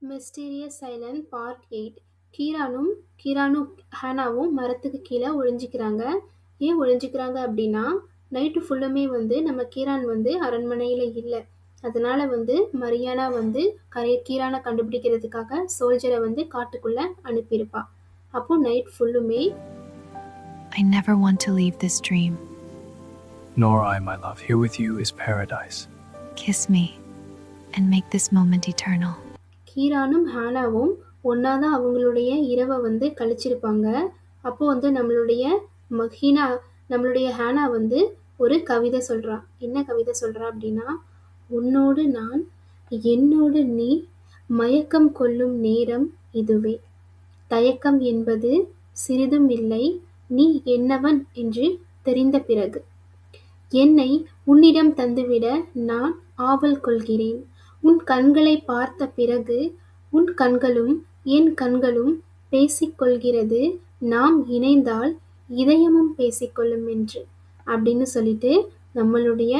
Mysterious Island part 8. கீரானும் ஹானாவும் மரத்துக்கு கீழே ஒளிஞ்சிக்கிறாங்க. ஏன் ஒளிஞ்சிக்கிறாங்க அப்படின்னா, நைட்டு ஃபுல்லுமே நம்ம கீரான் அரண்மனையில் இல்லை. அதனால மரியானா கீரானை கண்டுபிடிக்கிறதுக்காக சோல்ஜரை காட்டுக்குள்ளே அனுப்பியிருப்பா. அப்போ நைட் ஃபுல்லுமே I never want to leave this dream. Nor I, my love. Here with you is paradise. Kiss me and make this moment eternal. கீரானும் ஹானாவும் ஒன்றா தான் அவங்களுடைய இரவை கழிச்சிருப்பாங்க. அப்போது நம்மளுடைய ஹானா ஒரு கவிதை சொல்கிறா. என்ன கவிதை சொல்கிறா அப்படின்னா, உன்னோடு நான், என்னோடு நீ, மயக்கம் கொள்ளும் நேரம் இதுவே. தயக்கம் என்பது சிறிதும் இல்லை, நீ என்னவன் என்று தெரிந்த பிறகு. என்னை உன்னிடம் தந்துவிட நான் ஆவல் கொள்கிறேன். உன் கண்களை பார்த்த பிறகு உன் கண்களும் என் கண்களும் பேசிக்கொள்கிறது. நாம் இணைந்தால் இதயமும் பேசிக்கொள்ளும் என்று அப்படின்னு சொல்லிட்டு நம்மளுடைய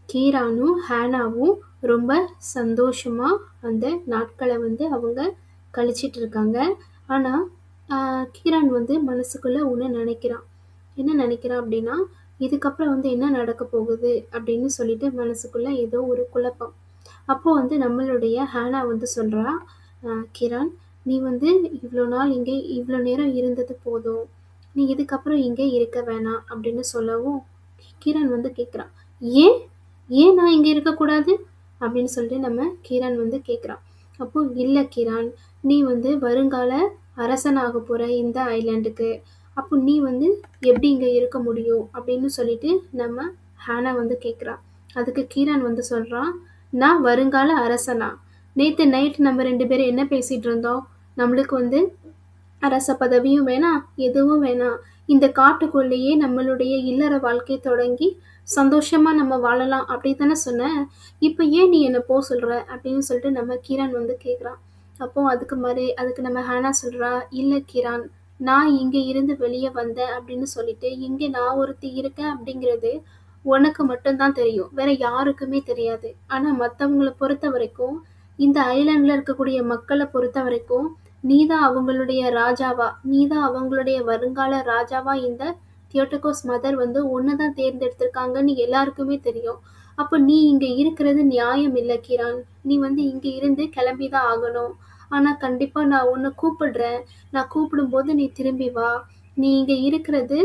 கீரானும் ஹானாவும் ரொம்ப சந்தோஷமா அந்த நாட்களை அவங்க கழிச்சிட்டு இருக்காங்க. ஆனால் கீரான் மனசுக்குள்ள ஒன்று நினைக்கிறான். என்ன நினைக்கிறான் அப்படின்னா, இதுக்கப்புறம் என்ன நடக்க போகுது அப்படின்னு சொல்லிட்டு மனசுக்குள்ள ஏதோ ஒரு குழப்பம். அப்போ நம்மளுடைய ஹானா சொல்கிறா, கிரண், நீ இவ்வளோ நாள் இங்கே இவ்வளோ நேரம் இருந்தது போதும், நீ இதுக்கப்புறம் இங்கே இருக்க வேணாம் அப்படின்னு சொல்லவும் கிரண் கேட்குறான், ஏன் ஏன் நான் இங்கே இருக்கக்கூடாது அப்படின்னு சொல்லிட்டு நம்ம கிரண் கேட்குறான். அப்போ இல்லை கிரண், நீ வருங்கால அரசனாக போகிற இந்த ஐலாண்டுக்கு, அப்போ நீ எப்படி இங்கே இருக்க முடியும் அப்படின்னு சொல்லிட்டு நம்ம ஹானா கேட்குறான். அதுக்கு கிரண் சொல்கிறான், நான் வருங்கால அரசனா? நேற்று நைட் நம்ம 2 பேரும் என்ன பேசிகிட்டு இருந்தோம்? நம்மளுக்கு அரச பதவியும் வேணாம், எதுவும் வேணாம், இந்த காட்டுக்குள்ளேயே நம்மளுடைய இல்லற வாழ்க்கையை தொடங்கி சந்தோஷமாக நம்ம வாழலாம் அப்படி தானே சொன்னேன். இப்போ ஏன் நீ என்னை போக சொல்கிற அப்படின்னு சொல்லிட்டு நம்ம கிரண் கேட்குறான். அப்போது அதுக்கு நம்ம ஹானா சொல்கிறா, இல்லை கிரண், நான் இங்கே இருந்து வெளியே வந்தேன் அப்படின்னு சொல்லிட்டு இங்கே நான் ஒருத்தி இருக்கேன் அப்படிங்கிறது உனக்கு மட்டும்தான் தெரியும், வேற யாருக்குமே தெரியாது. ஆனால் மற்றவங்களை பொறுத்த வரைக்கும், இந்த ஐலாண்டில் இருக்கக்கூடிய மக்களை பொறுத்த வரைக்கும், நீதான் அவங்களுடைய ராஜாவா, நீதான் அவங்களுடைய வருங்கால ராஜாவா இந்த தியோடோகோஸ் மதர் ஒன்று தான் தேர்ந்தெடுத்திருக்காங்கன்னு எல்லாருக்குமே தெரியும். அப்போ நீ இங்கே இருக்கிறது நியாயம் இல்லை கிரண். நீ இங்கே இருந்து கிளம்பி தான் ஆகணும். ஆனால் கண்டிப்பாக நான் உன்னை கூப்பிடுறேன், நான் கூப்பிடும்போது நீ திரும்பி வா. நீ இங்கே இருக்கிறது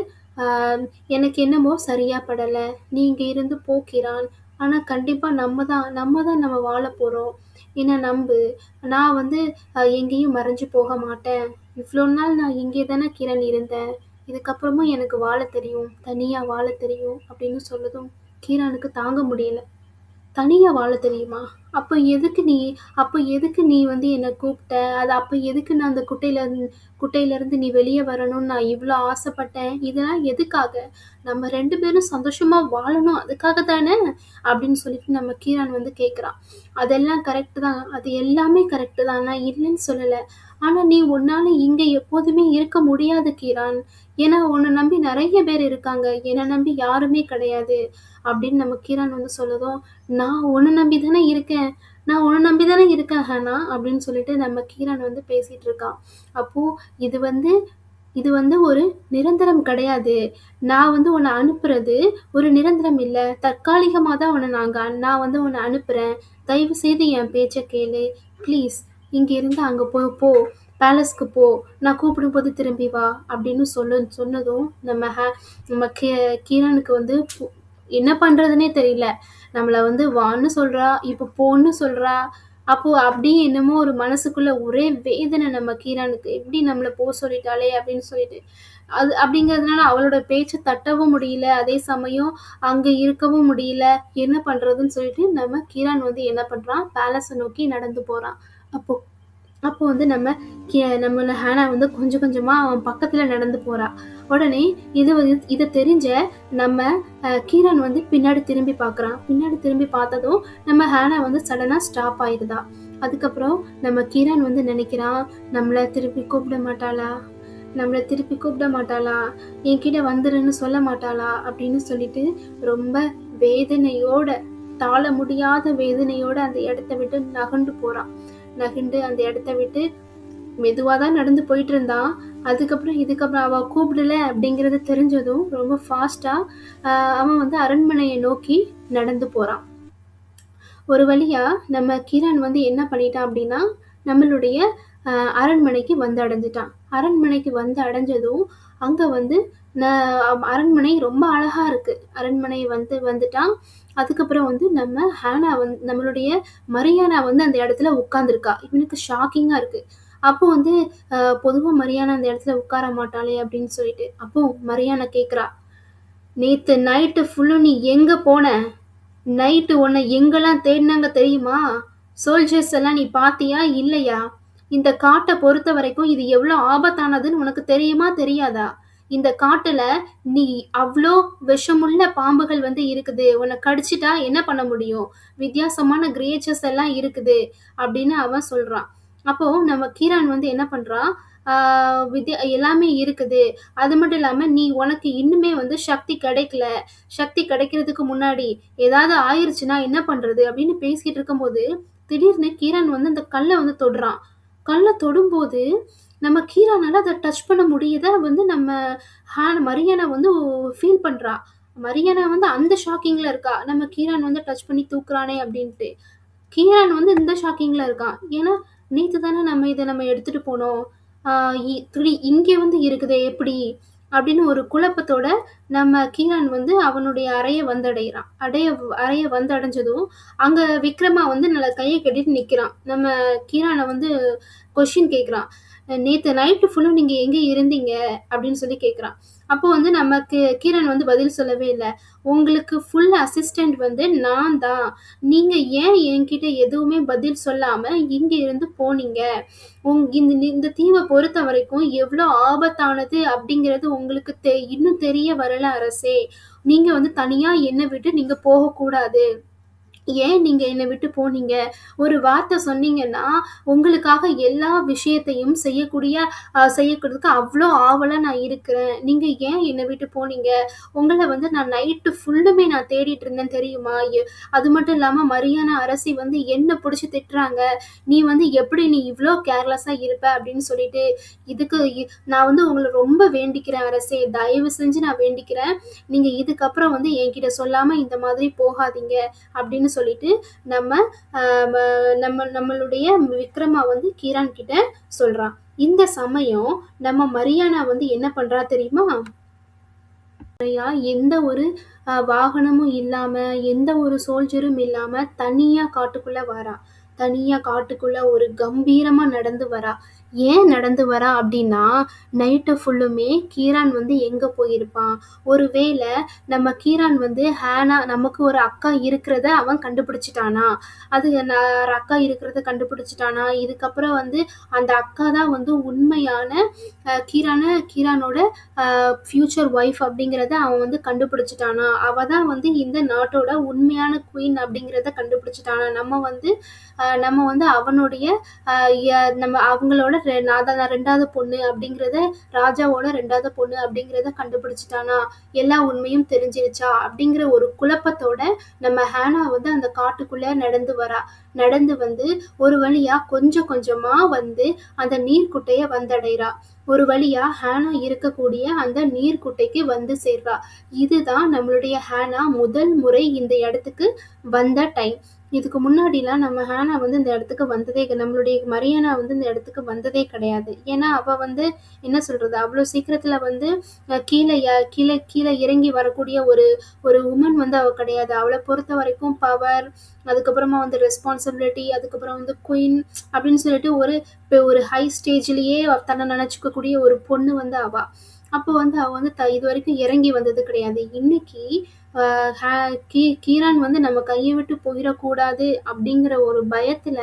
எனக்கு என்னமோ சரியா படலை, நீ இங்கே இருந்து போக்கிறான். ஆனால் கண்டிப்பாக நம்ம தான் நம்ம வாழ போகிறோம், என்னை நம்பு. நான் எங்கேயும் மறைஞ்சு போக மாட்டேன். இவ்வளோ நாள் நான் இங்கே தானே கிரண் இருந்தேன், இதுக்கப்புறமும் எனக்கு வாழ தெரியும், தனியாக வாழ தெரியும் அப்படின்னு சொல்லதும் கிரணுக்கு தாங்க முடியல. தனியாக வாழ தெரியுமா? அப்போ எதுக்கு நீ என்னை கூப்பிட்ட? அது அப்போ எதுக்கு நான் அந்த குட்டையிலேருந்து நீ வெளியே வரணும்னு நான் இவ்வளோ ஆசைப்பட்டேன்? இதெல்லாம் எதுக்காக? நம்ம 2 பேரும் சந்தோஷமாக வாழணும், அதுக்காக தானே அப்படின்னு சொல்லிட்டு நம்ம கீரான் கேட்குறான். அதெல்லாம் கரெக்டு தான், அது எல்லாமே கரெக்டு தான், நான் இல்லைன்னு சொல்லலை. ஆனால் நீ உன்னால் இங்கே எப்போதுமே இருக்க முடியாது கிரான். ஏன்னா உன்னை நம்பி நிறைய பேர் இருக்காங்க, என்னை நம்பி யாருமே கிடையாது அப்படின்னு நம்ம கிரான் சொல்லதும், நான் உன்னை நம்பி தானே இருக்கேன் ஹானா அப்படின்னு சொல்லிட்டு நம்ம கிரான் பேசிட்டு இருக்கான். அப்போது இது ஒரு நிரந்தரம் கிடையாது. நான் உன்னை அனுப்புறது ஒரு நிரந்தரம் இல்லை, தற்காலிகமாக தான் நான் உன்னை அனுப்புகிறேன். தயவு செய்து என் பேச்சை கேளு ப்ளீஸ். இங்கே இருந்து அங்கே போ, பேலஸ்க்கு போ, நான் கூப்பிடும்போது திரும்பி வா அப்படின்னு சொன்னதும் நம்ம கிரணுக்கு என்ன பண்ணுறதுனே தெரியல. நம்மளை வான்னு சொல்கிறா, இப்போ போன்னு சொல்கிறா. அப்போது அப்படியே என்னமோ ஒரு மனசுக்குள்ள ஒரே வேதனை நம்ம கீரானுக்கு, எப்படி நம்மளை போக சொல்லிட்டாலே அப்படின்னு சொல்லிட்டு. அப்படிங்கிறதுனால அவளோட பேச்சை தட்டவும் முடியல, அதே சமயம் அங்கே இருக்கவும் முடியல. என்ன பண்ணுறதுன்னு சொல்லிட்டு நம்ம கீரான் என்ன பண்ணுறான், பேலஸை நோக்கி நடந்து போகிறான். அப்போ நம்மள ஹானா கொஞ்சம் கொஞ்சமாக அவன் பக்கத்தில் நடந்து போகிறா. உடனே இதை தெரிஞ்ச நம்ம கீரான் பின்னாடி திரும்பி பார்க்குறான். பின்னாடி திரும்பி பார்த்ததும் நம்ம ஹானா சடனாக ஸ்டாப் ஆயிடுதா. அதுக்கப்புறம் நம்ம கீரான் நினைக்கிறான், நம்மளை திருப்பி கூப்பிட மாட்டாளா, என்கிட்ட வந்துருன்னு சொல்ல மாட்டாளா அப்படின்னு சொல்லிட்டு ரொம்ப வேதனையோட, தாழ முடியாத வேதனையோட அந்த இடத்த விட்டு நகண்டு போகிறான். நகண்டு அந்த இடத்த விட்டு மெதுவாக தான் நடந்து போயிட்டு இருந்தான். இதுக்கப்புறம் அவள் கூப்பிடல அப்படிங்கிறது தெரிஞ்சதும் ரொம்ப ஃபாஸ்ட்டாக அவன் வந்து அரண்மனையை நோக்கி நடந்து போகிறான். ஒரு வழியா நம்ம கிரண் வந்து என்ன பண்ணிட்டான் அப்படின்னா நம்மளுடைய அரண்மனைக்கு வந்து அடைஞ்சிட்டான். அரண்மனைக்கு வந்து அடைஞ்சதும் அங்கே வந்து அரண்மனை ரொம்ப அழகா இருக்கு. அரண்மனை வந்துட்டான். அதுக்கப்புறம் வந்து நம்ம ஹேனா வந்து நம்மளுடைய மரியானா வந்து அந்த இடத்துல உட்கார்ந்துருக்கா. இவனுக்கு ஷாக்கிங்கா இருக்கு. அப்போ வந்து பொதுவாக மரியானா அந்த இடத்துல உட்கார மாட்டாளே அப்படின்னு சொல்லிட்டு அப்போ மரியானா கேட்குறா, நேற்று நைட்டு ஃபுல்லும் நீ எங்கே போன? நைட்டு உன்னை எங்கெல்லாம் தேடினாங்க தெரியுமா? சோல்ஜர்ஸ் எல்லாம் நீ பார்த்தியா இல்லையா? இந்த காட்டை பொறுத்த வரைக்கும் இது எவ்வளோ ஆபத்தானதுன்னு உனக்கு தெரியுமா தெரியாதா? இந்த காட்டுல நீ அவ்வளோ விஷமுள்ள பாம்புகள் வந்து இருக்குது. உன்னை கடிச்சிட்டா என்ன பண்ண முடியும்? வித்தியாசமான கிரியேச்சர்ஸ் எல்லாம் இருக்குது அப்படின்னு அவன் சொல்றான். அப்போ நம்ம கிரண் வந்து என்ன பண்றான், எல்லாமே இருக்குது. அது மட்டும் இல்லாம நீ உனக்கு இன்னுமே வந்து சக்தி கிடைக்கல. சக்தி கிடைக்கிறதுக்கு முன்னாடி ஏதாவது ஆயிருச்சுன்னா என்ன பண்றது அப்படின்னு பேசிட்டு இருக்கும்போது திடீர்னு கிரண் வந்து அந்த கல்லை வந்து தொடுறான். கல்லை தொடும்போது நம்ம கீரானால அதை டச் பண்ண முடியுத வந்து நம்ம மரியானா வந்து ஃபீல் பண்றா. மரியானா வந்து அந்த ஷாக்கிங்ல இருக்கா, நம்ம கீரான் வந்து டச் பண்ணி தூக்குறானே அப்படின்ட்டு. கீரான் வந்து இந்த ஷாக்கிங்ல இருக்கான். ஏன்னா நேற்று தானே நம்ம எடுத்துட்டு போனோம், இங்கே வந்து இருக்குதே எப்படி அப்படின்னு ஒரு குழப்பத்தோட நம்ம கீரான் வந்து அவனுடைய அறையை வந்தடைகிறான். அறையை வந்து அடைஞ்சதும் அங்க விக்ரமா வந்து நல்ல கையை கட்டிட்டு நிக்கிறான். நம்ம கீரானை வந்து கொஸ்டின் கேட்குறான், நேற்று நைட்டு ஃபுல்லும் நீங்க எங்க இருந்தீங்க அப்படின்னு சொல்லி கேட்குறான். அப்போ வந்து நமக்கு கீரன் வந்து பதில் சொல்லவே இல்லை. உங்களுக்கு ஃபுல் அசிஸ்டன்ட் வந்து நான் தான். நீங்க ஏன் என்கிட்ட எதுவுமே பதில் சொல்லாம இங்க இருந்து போனீங்க? இந்த தீவை பொறுத்த வரைக்கும் எவ்வளோ ஆபத்தானது அப்படிங்கிறது உங்களுக்கு இன்னும் தெரிய வரல அரசே. நீங்க வந்து தனியா என்னை விட்டு நீங்க போகக்கூடாது. ஏன் நீங்க என்னை விட்டு போனீங்க? ஒரு வார்த்தை சொன்னீங்கன்னா உங்களுக்காக எல்லா விஷயத்தையும் செய்யறதுக்கு அவ்வளோ ஆவலா நான் இருக்கிறேன். நீங்க ஏன் என்னை விட்டு போனீங்க? உங்களை வந்து நான் நைட்டு ஃபுல்லுமே நான் தேடிட்டு இருந்தேன் தெரியுமா? அது மட்டும் இல்லாம மரியானா அரசி வந்து என்ன பிடிச்சி திட்டுறாங்க. நீ வந்து எப்படி நீ இவ்வளோ கேர்லெஸ்ஸா இருப்ப அப்படின்னு சொல்லிட்டு இதுக்கு நான் வந்து உங்களை ரொம்ப வேண்டிக்கிறேன் அரசே. தயவு செஞ்சு நான் வேண்டிக்கிறேன், நீங்க இதுக்கப்புறம் வந்து என்கிட்ட சொல்லாம இந்த மாதிரி போகாதீங்க அப்படின்னு சொல்லிட்டு நம்மளுடைய விக்ரமா வந்து கீரான் கிட்ட சொல்றான். இந்த சமயம் நம்ம மரியானா வந்து என்ன பண்றா தெரியுமா? எந்த ஒரு வாகனமும் இல்லாம எந்த ஒரு சோல்ஜரும் இல்லாம தனியா காட்டுக்குள்ள ஒரு கம்பீரமா நடந்து வரா. ஏன் நடந்து வரா அப்படின்னா நைட்டு ஃபுல்லுமே கீரான் வந்து எங்க போயிருப்பான்? ஒருவேளை நம்ம கீரான் வந்து ஹேனா நமக்கு ஒரு அக்கா இருக்கிறத அவன் கண்டுபிடிச்சிட்டானா? அக்கா இருக்கிறத கண்டுபிடிச்சிட்டானா? இதுக்கப்புறம் வந்து அந்த அக்கா தான் வந்து உண்மையான கீரானோட ஃபியூச்சர் ஒய்ஃப் அப்படிங்கிறத அவன் வந்து கண்டுபிடிச்சிட்டானா? அவ தான் வந்து இந்த நாட்டோட உண்மையான குயின் அப்படிங்கிறத கண்டுபிடிச்சிட்டானா? நம்ம வந்து அவனுடைய அவங்களோட ரெண்டாவது பொண்ணு அப்படிங்கிறத, ராஜாவோட ரெண்டாவது பொண்ணு அப்படிங்கிறத கண்டுபிடிச்சிட்டானா? எல்லா உண்மையும் தெரிஞ்சிருச்சா அப்படிங்கிற ஒரு குழப்பத்தோட நம்ம ஹேனா வந்து அந்த காட்டுக்குள்ள நடந்து வந்து ஒரு வழியா கொஞ்சம் கொஞ்சமா வந்து அந்த நீர்க்குட்டைய வந்தடைறா. ஒரு வழியா ஹேனா இருக்கக்கூடிய அந்த நீர்க்குட்டைக்கு வந்து சேர்றா. இதுதான் நம்மளுடைய ஹேனா முதல் முறை இந்த இடத்துக்கு வந்த டைம். இதுக்கு முன்னாடிலாம் நம்ம ஹேனா வந்து இந்த இடத்துக்கு நம்மளுடைய மரியானா வந்து இந்த இடத்துக்கு வந்ததே கிடையாது. ஏன்னா அவ வந்து என்ன சொல்றது, அவ்வளோ சீக்கிரத்துல வந்து கீழே இறங்கி வரக்கூடிய ஒரு உமன் வந்து அவ கிடையாது. அவளை பொறுத்த வரைக்கும் பவர், அதுக்கப்புறமா வந்து ரெஸ்பான்சிபிலிட்டி, அதுக்கப்புறம் வந்து குயின் அப்படின்னு சொல்லிட்டு ஒரு ஹை ஸ்டேஜ்லயே தன்னை நினைச்சுக்கக்கூடிய ஒரு பொண்ணு வந்து அவ. அப்போ வந்து அவ வந்து இது வரைக்கும் இறங்கி வந்தது கிடையாது. இன்னைக்கு கீரான் வந்து நம்ம கையை விட்டு போயிடக்கூடாது அப்படிங்கிற ஒரு பயத்துல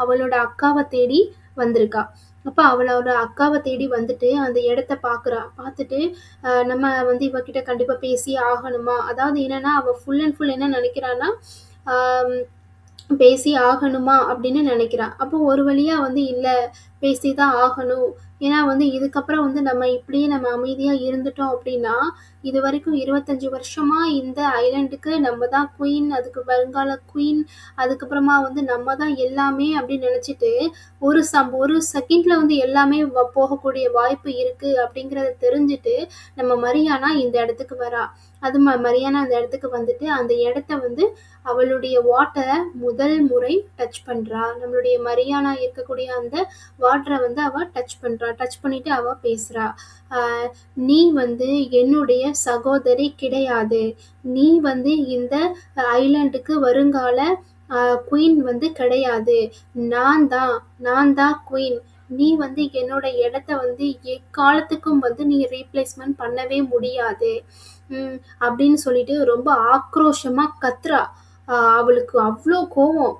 அவளோட அக்காவை தேடி வந்திருக்கா. அப்ப அவளோட அக்காவை தேடி வந்துட்டு அந்த இடத்த பார்த்துட்டு நம்ம வந்து இவகிட்ட கண்டிப்பா பேசி ஆகணுமா? அதாவது என்னன்னா அவ ஃபுல் அண்ட் ஃபுல் என்ன நினைக்கிறான்னா பேசி ஆகணுமா அப்படின்னு நினைக்கிறான். அப்போ ஒரு வழியா வந்து இல்ல பேசிதான் ஆகணும், ஏன்னா இதுக்கப்புறம் நம்ம இப்படியே நம்ம அமைதியா இருந்துட்டோம் அப்படின்னா, இதுவரைக்கும் 25 வருஷமா இந்த ஐலேண்டுக்கு நம்ம தான் குயின், அதுக்கு வருங்கால குயின், அதுக்கப்புறமா நம்ம தான் எல்லாமே அப்படின்னு நினைச்சிட்டு, ஒரு செகண்ட்ல எல்லாமே போகக்கூடிய வாய்ப்பு இருக்கு அப்படிங்கிறத தெரிஞ்சுட்டு, நம்ம மரியானா இந்த இடத்துக்கு வரா. அது மரியானா அந்த இடத்துக்கு வந்துட்டு, அந்த இடத்த அவளுடைய வாட்டரை முதல் முறை டச் பண்றா. நம்மளுடைய மரியானா இருக்கக்கூடிய அந்த வாட்டரை அவ டச் பண்றா. டச் பண்ணிட்டு அவ பேசுறா. நீ என்னுடைய சகோதரி கிடையாது. நீ இந்த ஐலாண்டுக்கு வருங்கால குயின் கிடையாது. நான் தான் குயின். நீ என்னோட இடத்த எக்காலத்துக்கும் நீ ரீப்ளேஸ்மெண்ட் பண்ணவே முடியாது அப்படின்னு சொல்லிட்டு ரொம்ப ஆக்ரோஷமா கத்துறா. அவளுக்கு அவ்வளோ கோவம்.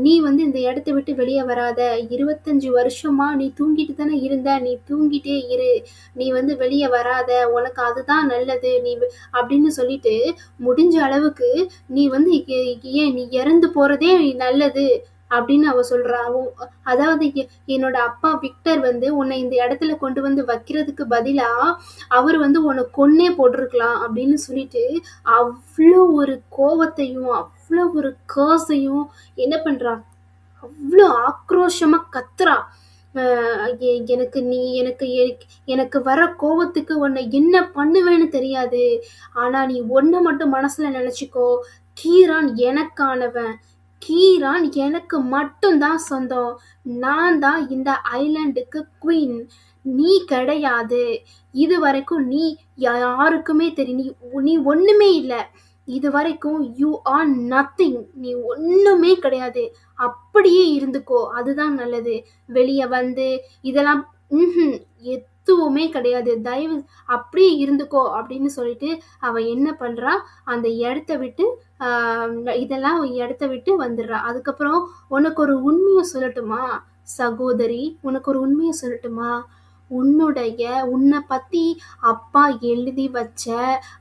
நீ இந்த இடத்த விட்டு வெளியே வராத. 25 வருஷமா நீ தூங்கிட்டு தானே இருந்த. நீ தூங்கிட்டே இரு. நீ வெளியே வராத. உனக்கு அதுதான் நல்லது. நீ அப்படின்னு சொல்லிட்டு முடிஞ்ச அளவுக்கு நீ ஏன் நீ இறந்து போறதே நல்லது அப்படின்னு அவ சொல்றா. அதாவது என்னோட அப்பா விக்டர் உன்னை இந்த இடத்துல கொண்டு வைக்கிறதுக்கு பதிலா அவர் உன்னை கொன்னே போட்டிருக்கலாம் அப்படின்னு சொல்லிட்டு அவ்வளோ ஒரு கோவத்தையும் அவ்வளோ ஒரு கர்ஸையும் என்ன பண்றா, அவ்வளோ ஆக்ரோஷமா கத்துறா. எனக்கு வர கோவத்துக்கு உன்னை என்ன பண்ணுவேன்னு தெரியாது. ஆனா நீ ஒன்ன மட்டும் மனசுல நினைச்சுக்கோ, கீரான் எனக்கானவன். கீரான் எனக்கு மட்டும்தான் சொந்தம். நான் தான் இந்த ஐலாண்டுக்கு குயின். நீ கிடையாது. இது வரைக்கும் நீ யாருக்குமே தெரியும். நீ ஒண்ணுமே இல்லை. இது வரைக்கும் யூ ஆர் நத்திங். நீ ஒண்ணுமே கிடையாது. அப்படியே இருந்துக்கோ, அதுதான் நல்லது. வெளியே இதெல்லாம் எதுவுமே கிடையாது. தயவு அப்படியே இருந்துக்கோ அப்படின்னு சொல்லிட்டு அவ என்ன பண்றா, அந்த இடத்த விட்டு இதெல்லாம் இடத்த விட்டு வந்துடுறா. அதுக்கப்புறம் உனக்கு ஒரு உண்மையை சொல்லட்டுமா சகோதரி, உனக்கு ஒரு உண்மையை சொல்லட்டுமா? உன்னை பத்தி அப்பா எழுதி வச்ச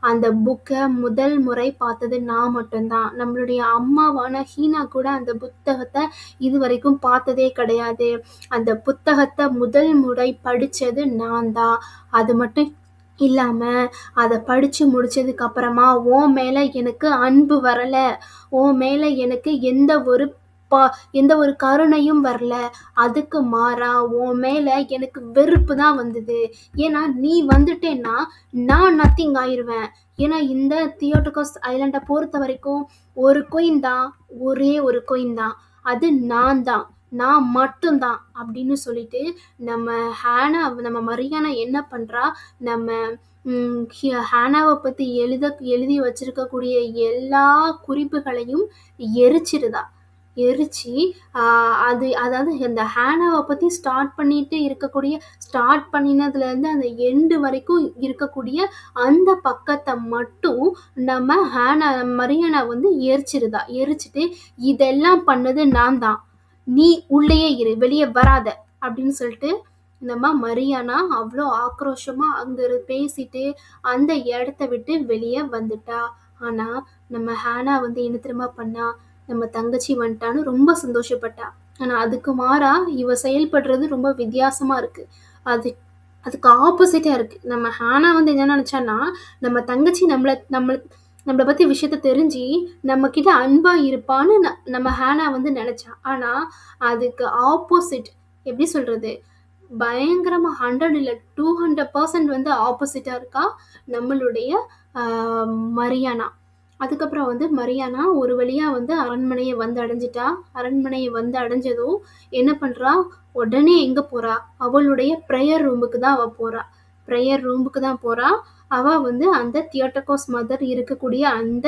அந்த புக்கை முதல் முறை பார்த்தது நான் மட்டும்தான். நம்மளுடைய அம்மாவான ஹீனா கூட அந்த புத்தகத்தை இது வரைக்கும் பார்த்ததே கிடையாது. அந்த புத்தகத்தை முதல் முறை படிச்சது நான் தான். அது மட்டும் இல்லாம அதை படிச்சு முடிச்சதுக்கு அப்புறமா உன் மேல எனக்கு அன்பு வரல. உன் மேல எனக்கு எந்த ஒரு கருணையும் வரல. அதுக்கு மாறா உன் மேல எனக்கு வெறுப்பு தான் வந்தது. ஏன்னா நீ வந்துட்டேன்னா நான் நத்திங் ஆயிருவேன். ஏன்னா இந்த தியோடோகஸ் ஐலாண்டை பொறுத்த வரைக்கும் ஒரு குயின் தான், ஒரே ஒரு குயின் தான். அது நான் தான், நான் மட்டும்தான் அப்படின்னு சொல்லிட்டு நம்ம மரியானா என்ன பண்றா, நம்ம ஹானாவை பத்தி எழுதி வச்சிருக்கக்கூடிய எல்லா குறிப்புகளையும் எரிச்சிருதா. எரிச்சு அதாவது இந்த ஹானாவை பத்தி ஸ்டார்ட் பண்ணினதுலேருந்து அந்த எண்டு வரைக்கும் இருக்கக்கூடிய அந்த பக்கத்தை மட்டும் நம்ம மரியானா எரிச்சிருதா. எரிச்சிட்டு இதெல்லாம் பண்ணது நான் தான், நீ உள்ளேயே இரு, வெளியே வராத அப்படின்னு சொல்லிட்டு நம்ம மரியானா அவ்வளோ ஆக்ரோஷமா அங்க பேசிட்டு அந்த இடத்த விட்டு வெளியே வந்துட்டா. ஆனா நம்ம ஹானா என்ன தெரியுமா பண்ணா, நம்ம தங்கச்சி வந்துட்டான்னு ரொம்ப சந்தோஷப்பட்டா. ஆனா அதுக்கு மாறா இவ செயல்படுறது ரொம்ப வித்தியாசமா இருக்கு. அதுக்கு ஆப்போசிட்டா இருக்கு. நம்ம ஹானா என்ன நினைச்சான்னா, நம்ம தங்கச்சி நம்மளை பத்தி விஷயத்த தெரிஞ்சு நம்ம கிட்ட அன்பா இருப்பான்னு நம்ம ஹானா நினைச்சா. ஆனா அதுக்கு ஆப்போசிட். எப்படி சொல்றது, பயங்கரமா 100 இல்லை 200% ஆப்போசிட்டா இருக்கா நம்மளுடைய மரியானா. அதுக்கப்புறம் மரியானா ஒரு வழியா அரண்மனையை அடைஞ்சிட்டா. அரண்மனையை அடைஞ்சதும் என்ன பண்றா, உடனே எங்க போறா, அவளுடைய ப்ரேயர் ரூமுக்கு தான் போறா. அவ அந்த தியோடோகஸ் மதர் இருக்கக்கூடிய அந்த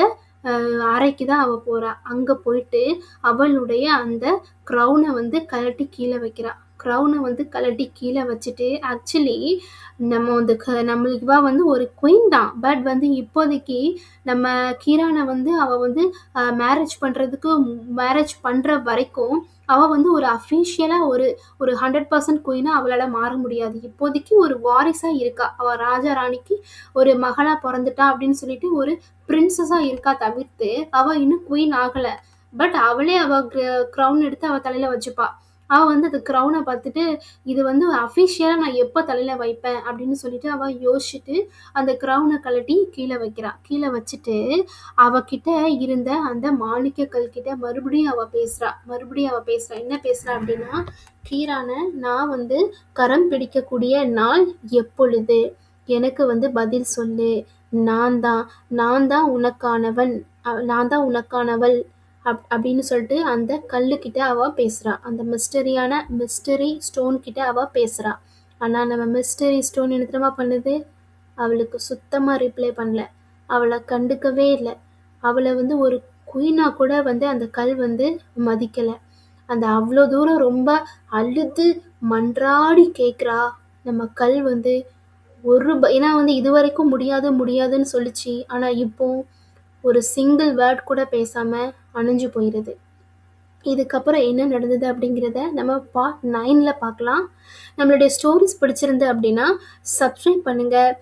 அறைக்கு தான் அவ போறா. அங்க போயிட்டு அவளுடைய அந்த க்ரௌனை கழட்டி கீழே வைக்கிறா. க்ரௌனை கழட்டி கீழே வச்சுட்டு, ஆக்சுவலி நம்மளுக்கு இவ ஒரு குயின் தான். பட் இப்போதைக்கு நம்ம கீரானை அவ மேரேஜ் பண்ற வரைக்கும் அவ ஒரு அஃபீஷியலா ஒரு 100% குயினா அவளால மாற முடியாது. இப்போதைக்கு ஒரு வாரிசா இருக்கா. அவ ராஜா ராணிக்கு ஒரு மகளா பிறந்துட்டா அப்படின்னு சொல்லிட்டு ஒரு பிரின்சஸா இருக்கா தவிர்த்து அவ இன்னும் குயின் ஆகல. பட் அவளே அவ க்ரௌன் எடுத்து அவ தலையில வச்சுப்பா. அவள் வந்து அந்த க்ரௌனை பார்த்துட்டு இது வந்து அஃபிஷியலாக நான் எப்போ தலையில் வைப்பேன் அப்படின்னு சொல்லிட்டு அவள் யோசிச்சுட்டு அந்த க்ரௌனை கழட்டி கீழே வைக்கிறா. கீழே வச்சுட்டு அவகிட்ட இருந்த அந்த மாணிக்கக்கல் கிட்ட மறுபடியும் அவள் பேசுகிறா. என்ன பேசுகிறா அப்படின்னா, கீரானை, நான் வந்து கரம் பிடிக்கக்கூடிய நாள் எப்பொழுது? எனக்கு வந்து பதில் சொல்லு. நான் தான் உனக்கானவன், நான் தான் உனக்கானவள் அப்படின்னு சொல்லிட்டு அந்த கல்லுக்கிட்ட அவள் பேசுகிறா. அந்த மிஸ்டரி ஸ்டோன் கிட்ட அவள் பேசுகிறா. ஆனால் நம்ம மிஸ்டரி ஸ்டோன் என்ன தெரியுமா பண்ணுது? அவளுக்கு சுத்தமாக ரிப்ளை பண்ணல. அவளை கண்டுக்கவே இல்லை. அவளை வந்து ஒரு குயினாக கூட வந்து அந்த கல் வந்து மதிக்கலை. அந்த அவ்வளோ தூரம் ரொம்ப அழுது மன்றாடி கேட்குறா. நம்ம கல் வந்து ஏன்னா வந்து இது வரைக்கும் முடியாதுன்னு சொல்லிச்சு. ஆனால் இப்போ ஒரு சிங்கிள் வேர்ட் கூட பேசாமல் அணைஞ்சு போயிடுது. இதுக்கப்புறம் என்ன நடந்தது அப்படிங்கிறத நம்ம பார்ட் 9ல் பார்க்கலாம். நம்மளுடைய ஸ்டோரிஸ் பிடிச்சிருந்து அப்படின்னா சப்ஸ்கிரைப் பண்ணுங்கள்.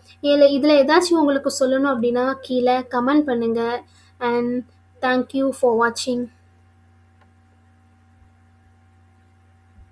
இதில் ஏதாச்சும் உங்களுக்கு சொல்லணும் அப்படின்னா கீழே கமெண்ட் பண்ணுங்கள். அண்ட் தேங்க்யூ ஃபார் வாட்சிங்.